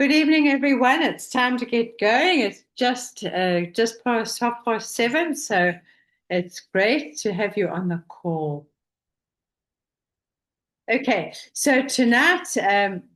Good evening, everyone. It's time to get going. It's just past 7:30, so it's great to have you on the call. Okay, so tonight,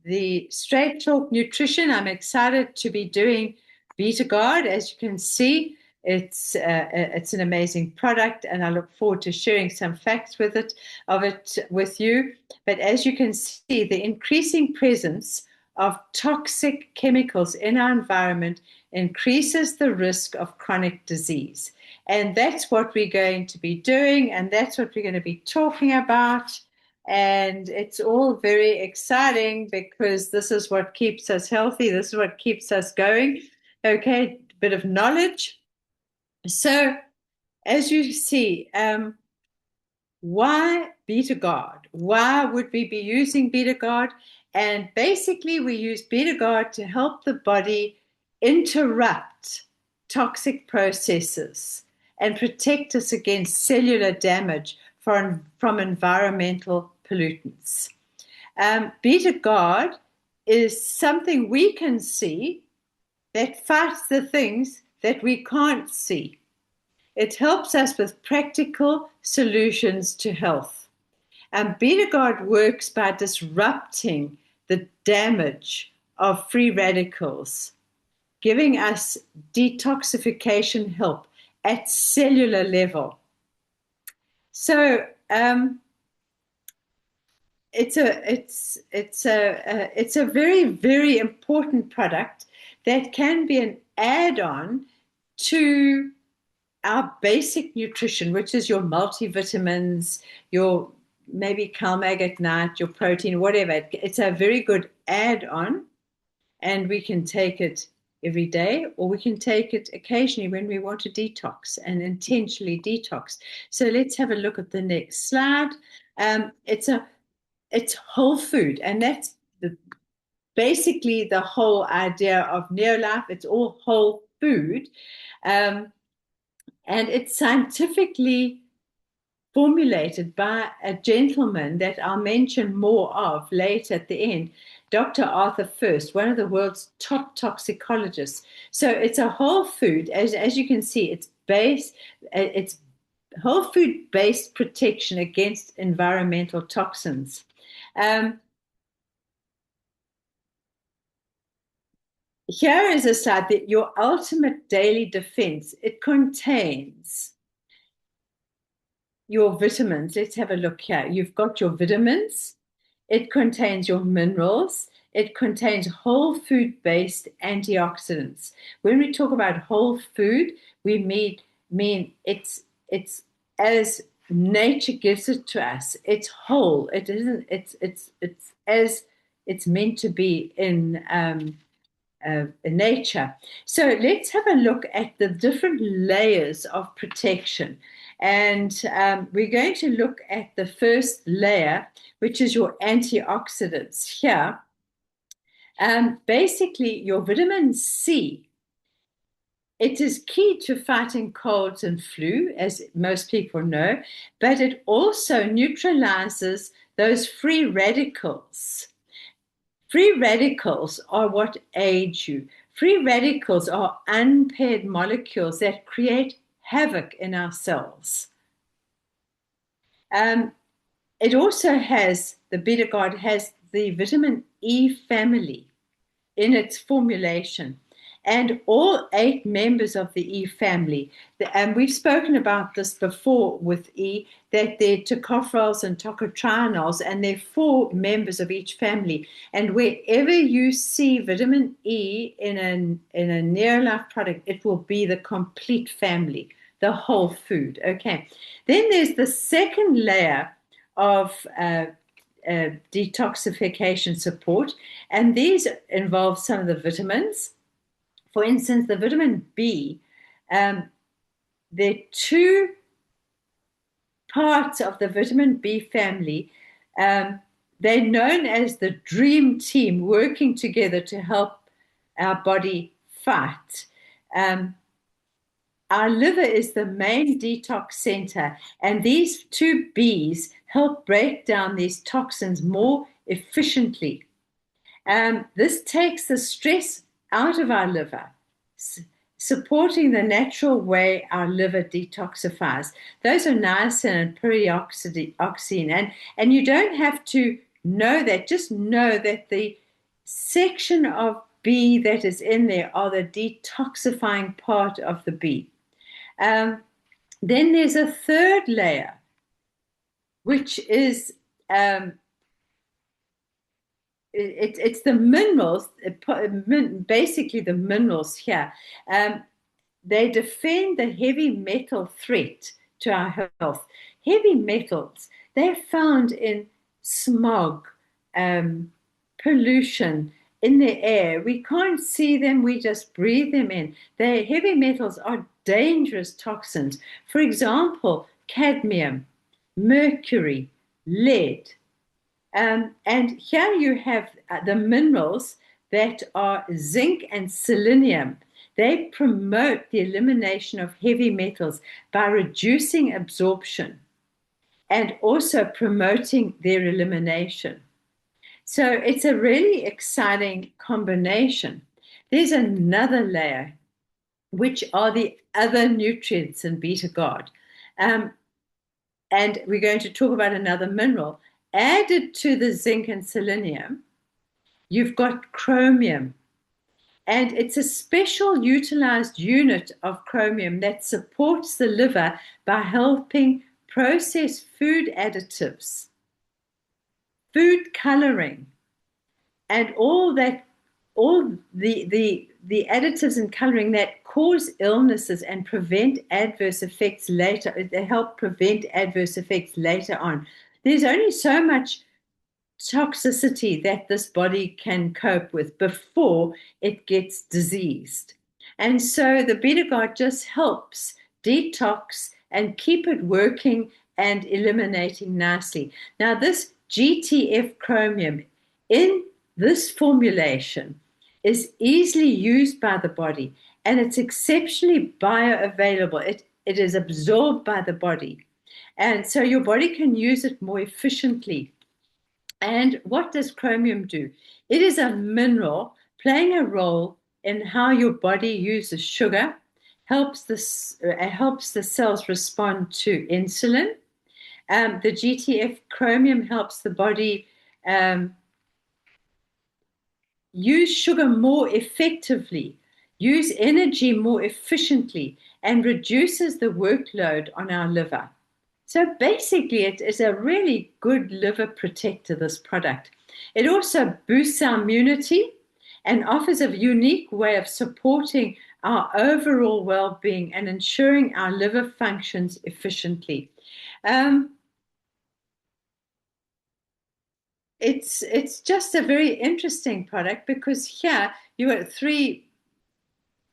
the Straight Talk Nutrition, I'm excited to be doing BetaGuard. As you can see, it's an amazing product, and I look forward to sharing some facts of it with you. But as you can see, the increasing presence of toxic chemicals in our environment increases the risk of chronic disease. And that's what we're going to be doing, and that's what we're going to be talking about. And it's all very exciting because this is what keeps us healthy. This is what keeps us going. Okay, bit of knowledge. So, as you see, why BetaGuard? Why would we be using BetaGuard? And basically, we use BetaGuard to help the body interrupt toxic processes and protect us against cellular damage from environmental pollutants. BetaGuard is something we can see that fights the things that we can't see. It helps us with practical solutions to health. And BetaGuard works by disrupting the damage of free radicals, giving us detoxification help at cellular level. So it's a very, very important product that can be an add-on to our basic nutrition, which is your multivitamins, your maybe CalMag at night, your protein, whatever. It's a very good add-on, and we can take it every day, or we can take it occasionally when we want to detox and intentionally detox. So let's have a look at the next slide. It's whole food, and that's basically the whole idea of Neolife. It's all whole food, and it's scientifically formulated by a gentleman that I'll mention more of later at the end, Dr. Arthur First, one of the world's top toxicologists. So it's a whole food, as you can see, it's whole food based protection against environmental toxins. Here is a slide that your ultimate daily defense. It contains your vitamins. Let's have a look here. You've got your vitamins. It contains your minerals. It contains whole food-based antioxidants. When we talk about whole food, we mean it's as nature gives it to us. It's whole. It isn't. It's as it's meant to be in nature. So let's have a look at the different layers of protection. And we're going to look at the first layer, which is your antioxidants here. Basically, your vitamin C, it is key to fighting colds and flu, as most people know, but it also neutralizes those free radicals. Free radicals are what age you. Free radicals are unpaired molecules that create havoc in our cells. It also has, the BetaGuard has the vitamin E family in its formulation, and all 8 members of the E family. And we've spoken about this before with E, that they're tocopherols and tocotrienols, and they're 4 members of each family. And wherever you see vitamin E in a Neolife product, it will be the complete family, the whole food. Okay. Then there's the second layer of detoxification support, and these involve some of the vitamins. For instance, the vitamin B, there are 2 parts of the vitamin B family. They're known as the dream team, working together to help our body fight. Our liver is the main detox center, and these 2 Bs help break down these toxins more efficiently. This takes the stress out of our liver, supporting the natural way our liver detoxifies. Those are niacin and pyridoxine. And you don't have to know that, just know that the section of B that is in there are the detoxifying part of the B. Then there's a third layer, which is it's the minerals, basically the minerals here. They defend the heavy metal threat to our health. Heavy metals, they're found in smog, pollution in the air. We can't see them, we just breathe them in. The heavy metals are dangerous toxins. For example, cadmium, mercury, lead. And here you have the minerals that are zinc and selenium. They promote the elimination of heavy metals by reducing absorption and also promoting their elimination. So it's a really exciting combination. There's another layer, which are the other nutrients in Beta-GOD. And we're going to talk about another mineral. Added to the zinc and selenium, you've got chromium. And it's a special utilized unit of chromium that supports the liver by helping process food additives, food coloring, and all the additives and coloring that cause illnesses and prevent adverse effects later. They help prevent adverse effects later on. There's only so much toxicity that this body can cope with before it gets diseased. And so the Beta-GOD just helps detox and keep it working and eliminating nicely. Now, this GTF chromium in this formulation is easily used by the body, and it's exceptionally bioavailable. It is absorbed by the body. And so your body can use it more efficiently. And what does chromium do? It is a mineral playing a role in how your body uses sugar, helps the cells respond to insulin. The GTF chromium helps the body use sugar more effectively, use energy more efficiently, and reduces the workload on our liver. So basically, it is a really good liver protector, this product. It also boosts our immunity and offers a unique way of supporting our overall well-being and ensuring our liver functions efficiently. It's just a very interesting product because here you have three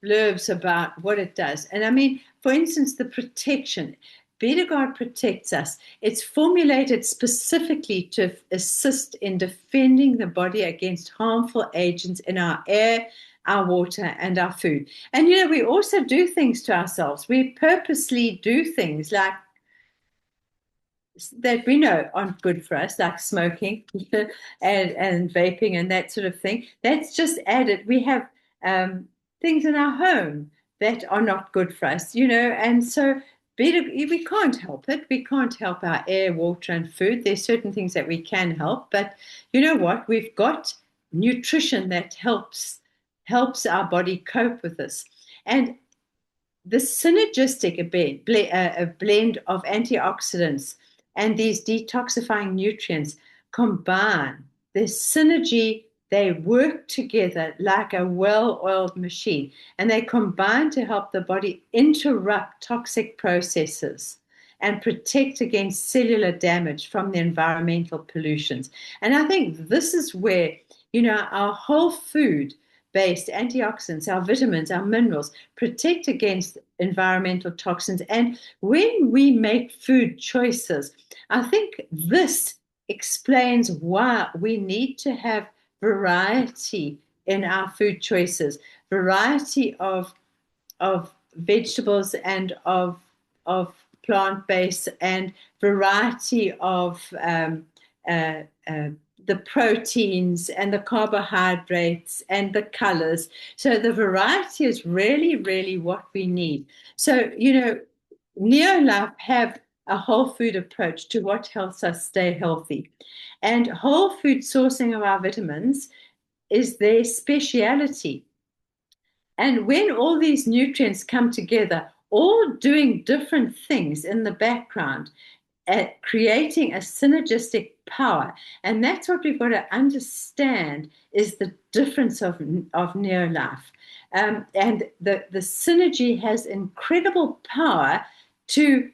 blurbs about what it does. And I mean, for instance, the protection. Beta-GOD protects us. It's formulated specifically to assist in defending the body against harmful agents in our air, our water, and our food. And, you know, we also do things to ourselves. We purposely do things like that we know aren't good for us, like smoking and vaping and that sort of thing. That's just added. We have things in our home that are not good for us, you know, and so we can't help it. We can't help our air, water, and food. There's certain things that we can help, but you know what? We've got nutrition that helps our body cope with this. And the synergistic blend of antioxidants and these detoxifying nutrients combine. There's synergy. They work together like a well-oiled machine, and they combine to help the body interrupt toxic processes and protect against cellular damage from the environmental pollutions. And I think this is where, you know, our whole food-based antioxidants, our vitamins, our minerals, protect against environmental toxins. And when we make food choices, I think this explains why we need to have variety in our food choices, variety of vegetables and of plant-based, and variety of the proteins and the carbohydrates and the colors. So the variety is really, really what we need. So, Neolife have a whole food approach to what helps us stay healthy. And whole food sourcing of our vitamins is their speciality. And when all these nutrients come together, all doing different things in the background, at creating a synergistic power. And that's what we've got to understand is the difference of Neolife. And the synergy has incredible power to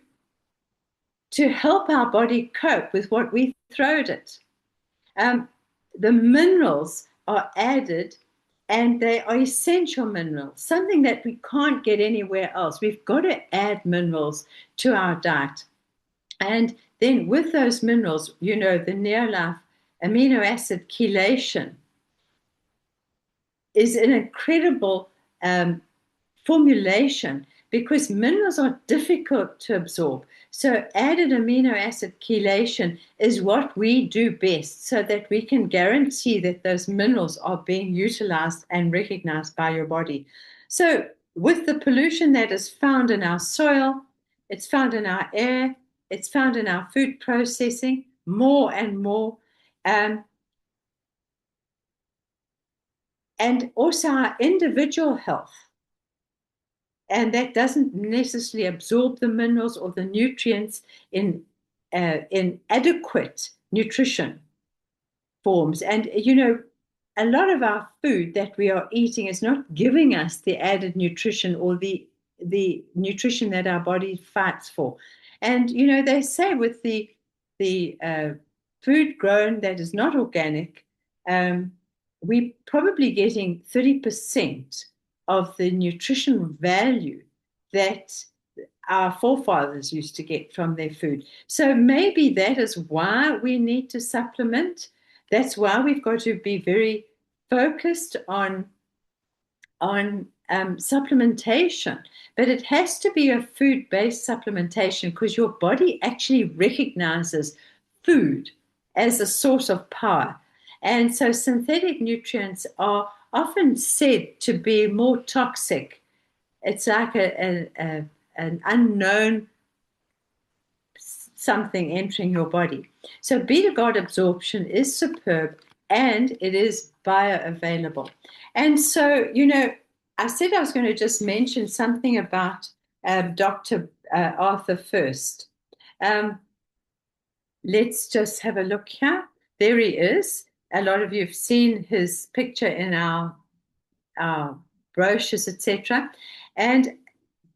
help our body cope with what we throw at it. The minerals are added and they are essential minerals, something that we can't get anywhere else. We've got to add minerals to our diet. And then with those minerals, the Neolife amino acid chelation is an incredible formulation because minerals are difficult to absorb. So added amino acid chelation is what we do best so that we can guarantee that those minerals are being utilized and recognized by your body. So with the pollution that is found in our soil, it's found in our air, it's found in our food processing more and more. And also our individual health. And that doesn't necessarily absorb the minerals or the nutrients in adequate nutrition forms. And, a lot of our food that we are eating is not giving us the added nutrition or the nutrition that our body fights for. And, they say with the food grown that is not organic, we're probably getting 30% of the nutritional value that our forefathers used to get from their food. So maybe that is why we need to supplement. That's why we've got to be very focused on supplementation. But it has to be a food-based supplementation because your body actually recognizes food as a source of power. And so synthetic nutrients are often said to be more toxic. It's like an unknown something entering your body. So beta-GOD absorption is superb and it is bioavailable. And so, I said I was going to just mention something about Dr. Arthur First. Let's just have a look here. There he is. A lot of you have seen his picture in our brochures, etc. And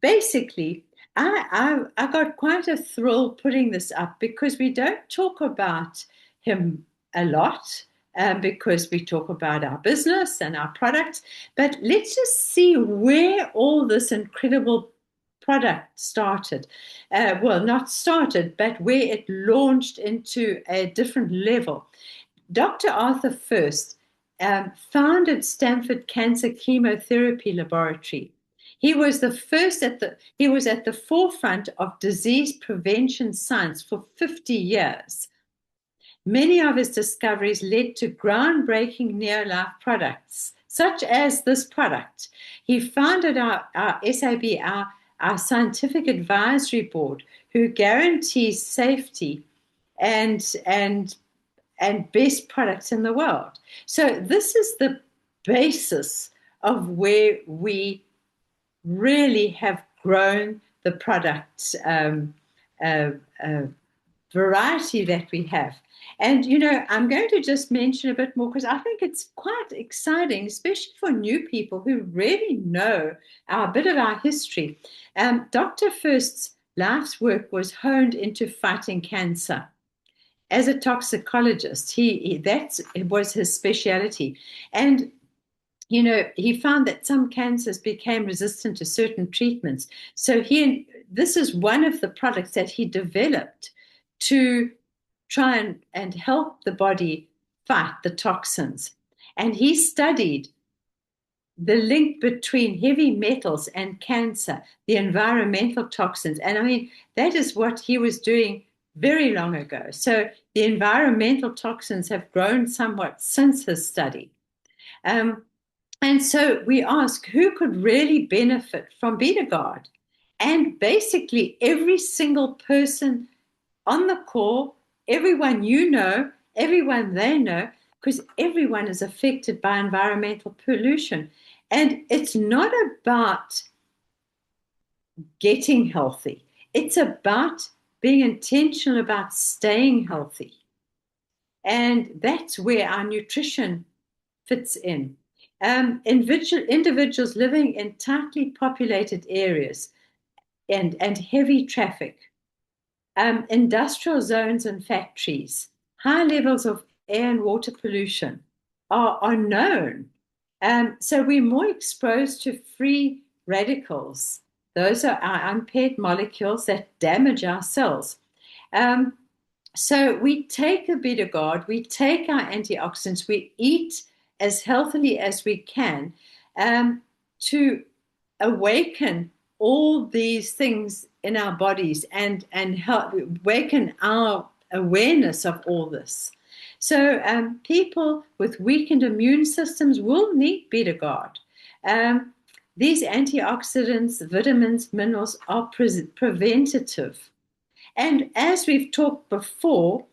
basically, I got quite a thrill putting this up because we don't talk about him a lot because we talk about our business and our products. But let's just see where all this incredible product started. Well, not started, but where it launched into a different level. Dr. Arthur First founded Stanford Cancer Chemotherapy Laboratory. He was at the forefront of disease prevention science for 50 years. Many of his discoveries led to groundbreaking Neolife products, such as this product. He founded our SAB, our scientific advisory board, who guarantees safety and best products in the world. So this is the basis of where we really have grown the product variety that we have. And, I'm going to just mention a bit more because I think it's quite exciting, especially for new people who really know a bit of our history. Dr. First's life's work was honed into fighting cancer. As a toxicologist, that was his specialty. And he found that some cancers became resistant to certain treatments. So this is one of the products that he developed to try and help the body fight the toxins. And he studied the link between heavy metals and cancer, the environmental toxins. And I mean, that is what he was doing very long ago. So the environmental toxins have grown somewhat since his study. Um, and so we ask who could really benefit from BetaGuard? And basically, every single person on the call, everyone you know, everyone they know, because everyone is affected by environmental pollution. And it's not about getting healthy, it's about being intentional about staying healthy. And that's where our nutrition fits in. Individuals living in tightly populated areas and heavy traffic, industrial zones and factories, high levels of air and water pollution are known. So we're more exposed to free radicals. Those are our unpaired molecules that damage our cells. Um, so we take a BetaGuard, we take our antioxidants, we eat as healthily as we can to awaken all these things in our bodies and help awaken our awareness of all this. So people with weakened immune systems will need BetaGuard. These antioxidants, vitamins, minerals are preventative. And as we've talked before,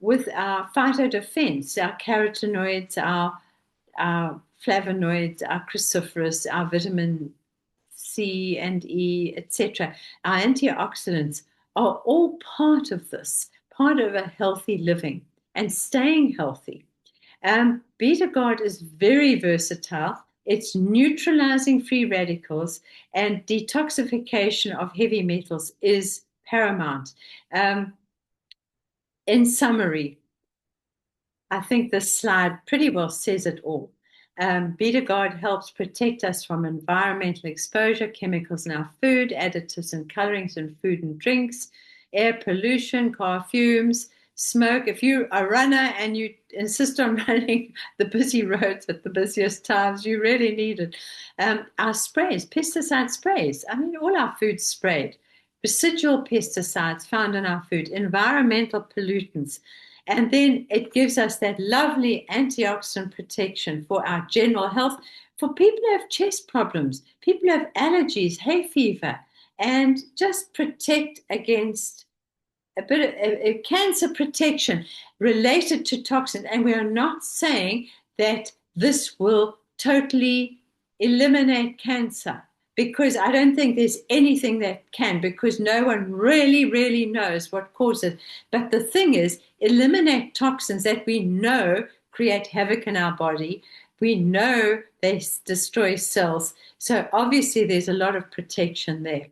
with our phytodefense, our carotenoids, our flavonoids, our cruciferous, our vitamin C and E, etc., our antioxidants are all part of this, part of a healthy living and staying healthy. BetaGuard is very versatile. It's neutralizing free radicals, and detoxification of heavy metals is paramount. In summary, I think this slide pretty well says it all. BetaGuard helps protect us from environmental exposure, chemicals in our food, additives and colorings in food and drinks, air pollution, car fumes, smoke. If you're a runner and you insist on running the busy roads at the busiest times, you really need it. Our sprays, pesticide sprays. I mean, all our food's sprayed. Residual pesticides found in our food, environmental pollutants. And then it gives us that lovely antioxidant protection for our general health, for people who have chest problems, people who have allergies, hay fever, and just protect against a bit of a cancer protection related to toxins. And we are not saying that this will totally eliminate cancer, because I don't think there's anything that can, because no one really, really knows what causes it. But the thing is, eliminate toxins that we know create havoc in our body. We know they destroy cells. So obviously there's a lot of protection there.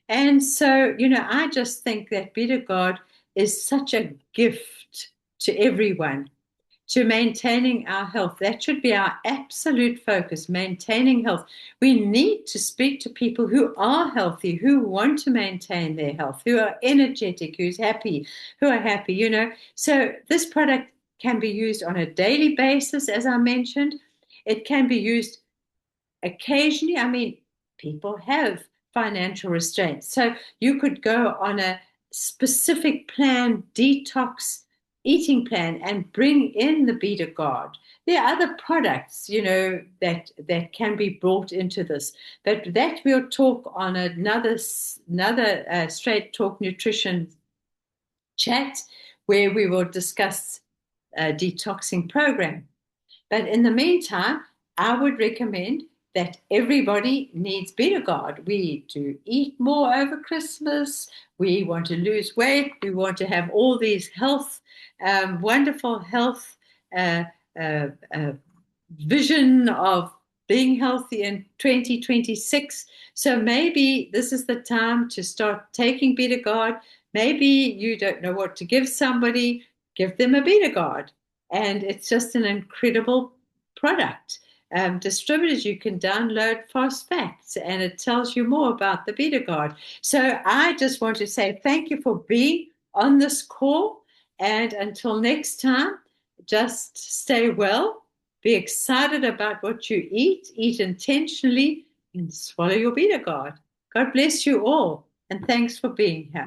And so, I just think that BetaGuard is such a gift to everyone, to maintaining our health. That should be our absolute focus, maintaining health. We need to speak to people who are healthy, who want to maintain their health, who are energetic, who are happy. So this product can be used on a daily basis, as I mentioned. It can be used occasionally. I mean, people have financial restraints. So you could go on a specific plan, detox eating plan, and bring in the BetaGuard. There are other products, that can be brought into this, but that we'll talk on another Straight Talk Nutrition chat, where we will discuss a detoxing program. But in the meantime, I would recommend that everybody needs BetaGuard. We need to eat more over Christmas. We want to lose weight. We want to have all these wonderful health vision of being healthy in 2026. So maybe this is the time to start taking BetaGuard. Maybe you don't know what to give somebody, give them a BetaGuard. And it's just an incredible product. Distributors, you can download Fast Facts, and it tells you more about the BetaGuard. So I just want to say thank you for being on this call. And until next time, just stay well, be excited about what you eat intentionally, and swallow your BetaGuard. God bless you all, and thanks for being here.